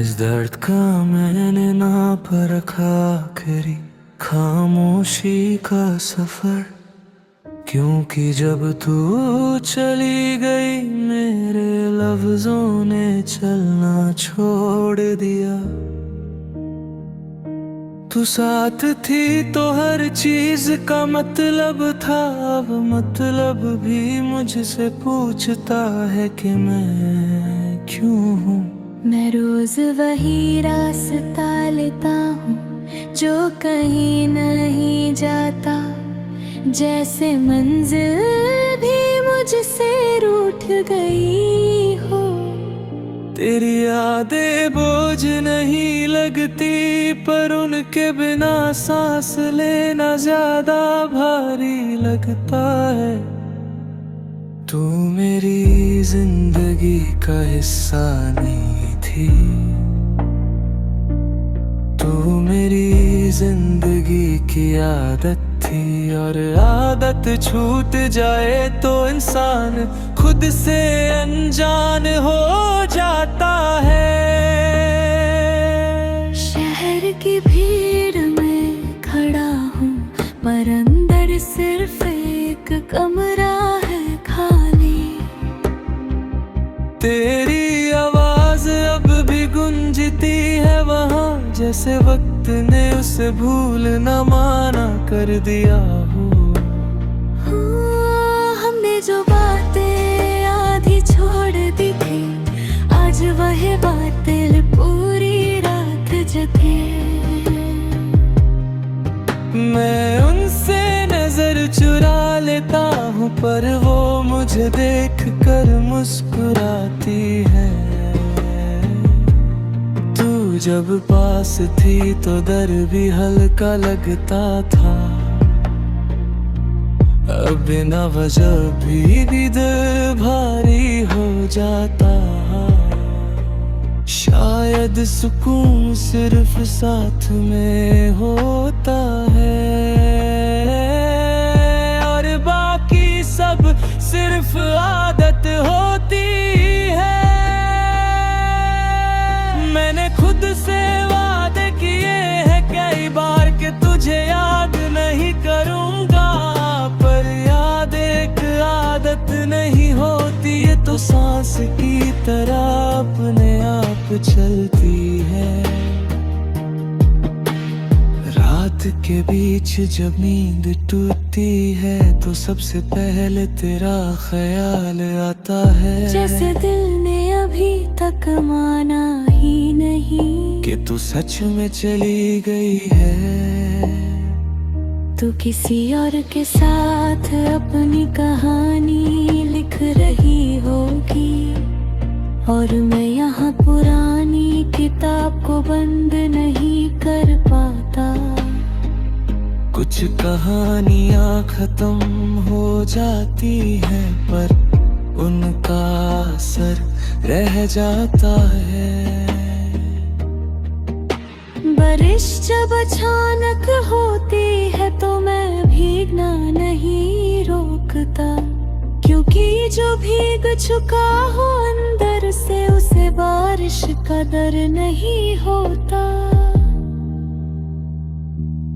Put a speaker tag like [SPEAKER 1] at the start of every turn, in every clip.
[SPEAKER 1] इस दर्द का मैंने ना परखा आखिरी खामोशी का सफर, क्योंकि जब तू चली गई मेरे लफ्जों ने चलना छोड़ दिया। तू साथ थी तो हर चीज का मतलब था, अब मतलब भी मुझसे पूछता है कि मैं क्यों हूँ।
[SPEAKER 2] मैं रोज वही रास्ता लेता हूँ जो कहीं नहीं जाता, जैसे मंजिल भी मुझसे रूठ गई हो।
[SPEAKER 1] तेरी यादें बोझ नहीं लगती, पर उनके बिना सांस लेना ज्यादा भारी लगता है। तू मेरी जिंदगी का हिस्सा नहीं थी, तू मेरी जिंदगी की आदत थी, और आदत छूट जाए तो इंसान खुद से अनजान हो जाता है।
[SPEAKER 2] शहर की भीड़ में खड़ा हूँ, पर अंदर सिर्फ एक कमरा है खाली।
[SPEAKER 1] तेरी आवाज अब भी गूंजती है वहाँ, जैसे वक्त ने उसे भूलना माना कर दिया हो।
[SPEAKER 2] हमने जो बातें आधी छोड़ दी थी, आज वह बातें पूरी रात जगे।
[SPEAKER 1] मैं उनसे नजर चुरा लेता हूँ, पर वो मुझे देख कर मुस्कुराती है। तू जब पास थी तो दर भी हल्का लगता था, अब बिना वजह भी दिल भारी हो जाता। शायद सुकून सिर्फ साथ में होता है, और बाकी सब सिर्फ आदत होती है। मैंने खुद से वादे किए हैं कई बार कि तुझे याद नहीं करूंगा, पर याद एक आदत नहीं होती, ये तो सांस की तरह अपने आप चलती है। रात के बीच जब नींद टूटती है तो सबसे पहले तेरा ख्याल आता है,
[SPEAKER 2] जैसे दिल ने अभी तक माना ही नहीं
[SPEAKER 1] कि तू सच में चली गई है।
[SPEAKER 2] तू किसी और के साथ अपनी कहानी लिख रही होगी, और मैं यहाँ पुरानी किताब को बंद नहीं कर पाता।
[SPEAKER 1] कुछ कहानियाँ खत्म हो जाती हैं, पर उनका असर रह जाता है।
[SPEAKER 2] बारिश जब अचानक होती है तो मैं भीगना नहीं रोकता, क्योंकि जो भीग चुका हो अंदर से उसे बारिश का डर नहीं होता।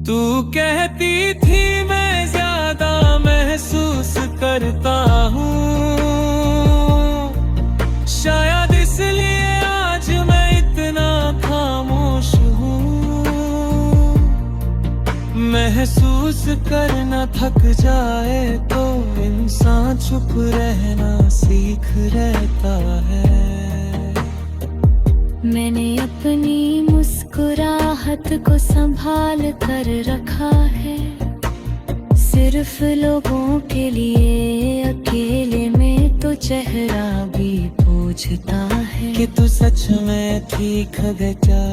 [SPEAKER 1] तू कहती थी मैं ज्यादा महसूस करता हूँ, शायद इसलिए आज मैं इतना खामोश हूँ। महसूस करना थक जाए तो इंसान चुप रहना सीख रहता है।
[SPEAKER 2] मैंने अपनी मुस्कुराहट को संभाल कर रखा है, सिर्फ लोगों के लिए। अकेले में तो चेहरा भी पूछता है
[SPEAKER 1] कि तू सच में ठीक है क्या।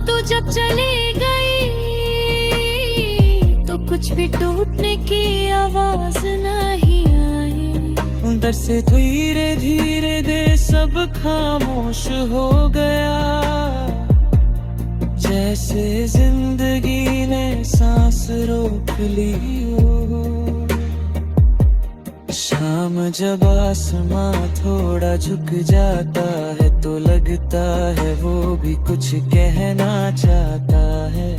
[SPEAKER 2] तू जब चली गई तो कुछ भी टूटने की आवाज नहीं आई,
[SPEAKER 1] अंदर से धीरे धीरे दे सब खामोश हो गया, जैसे जिंदगी ने सांस रोक ली हो। शाम शाम जब आसमां थोड़ा झुक जाता है तो लगता है वो भी कुछ कहना चाहता है।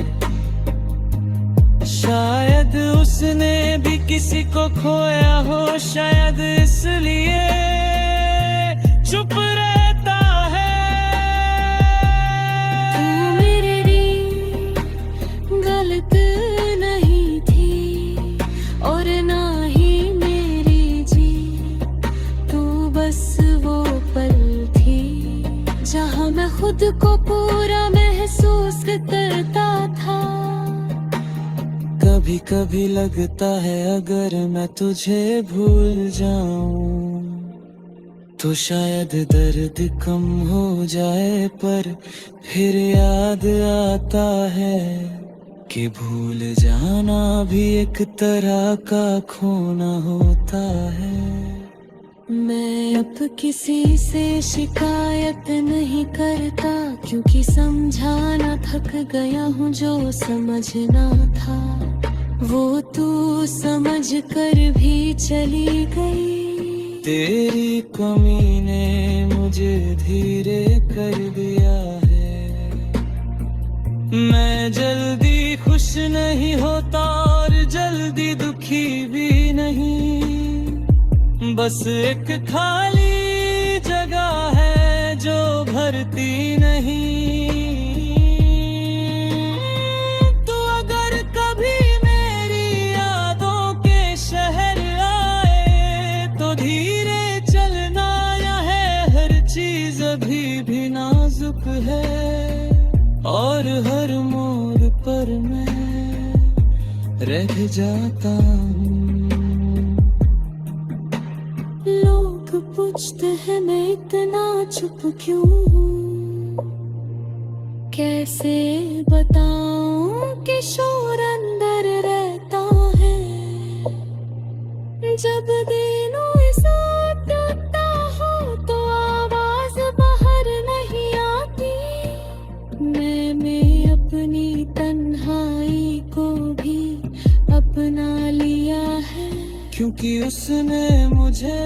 [SPEAKER 1] शायद उसने भी किसी को खोया हो, शायद इसलिए चुप रहता है।
[SPEAKER 2] तू मेरे लिए गलत नहीं थी और ना ही मेरी जी, तू बस वो पल थी जहाँ मैं खुद को पूरा महसूस करता था।
[SPEAKER 1] कभी कभी लगता है अगर मैं तुझे भूल जाऊं तो शायद दर्द कम हो जाए, पर फिर याद आता है कि भूल जाना भी एक तरह का खोना होता है।
[SPEAKER 2] मैं अब किसी से शिकायत नहीं करता, क्योंकि समझाना थक गया हूँ। जो समझना था वो तू समझ कर भी चली गई।
[SPEAKER 1] तेरी कमी ने मुझे धीरे कर दिया है। मैं जल्दी खुश नहीं होता और जल्दी दुखी भी नहीं, बस एक खाली जगह है जो भरती नहीं। तो अगर कभी मेरी यादों के शहर आए तो धीरे चलना, यह हर चीज अभी भी नाजुक है और हर मोड़ पर मैं रह जाता हूँ।
[SPEAKER 2] लोग पूछते हैं मैं इतना चुप क्यों हूँ, कैसे बताऊं कि शोर अंदर रहता है। जब दिनों साथ टूटता हो तो आवाज बाहर नहीं आती। मैंने अपनी तन्हाई को भी अपना लिया है,
[SPEAKER 1] क्योंकि उसने मुझे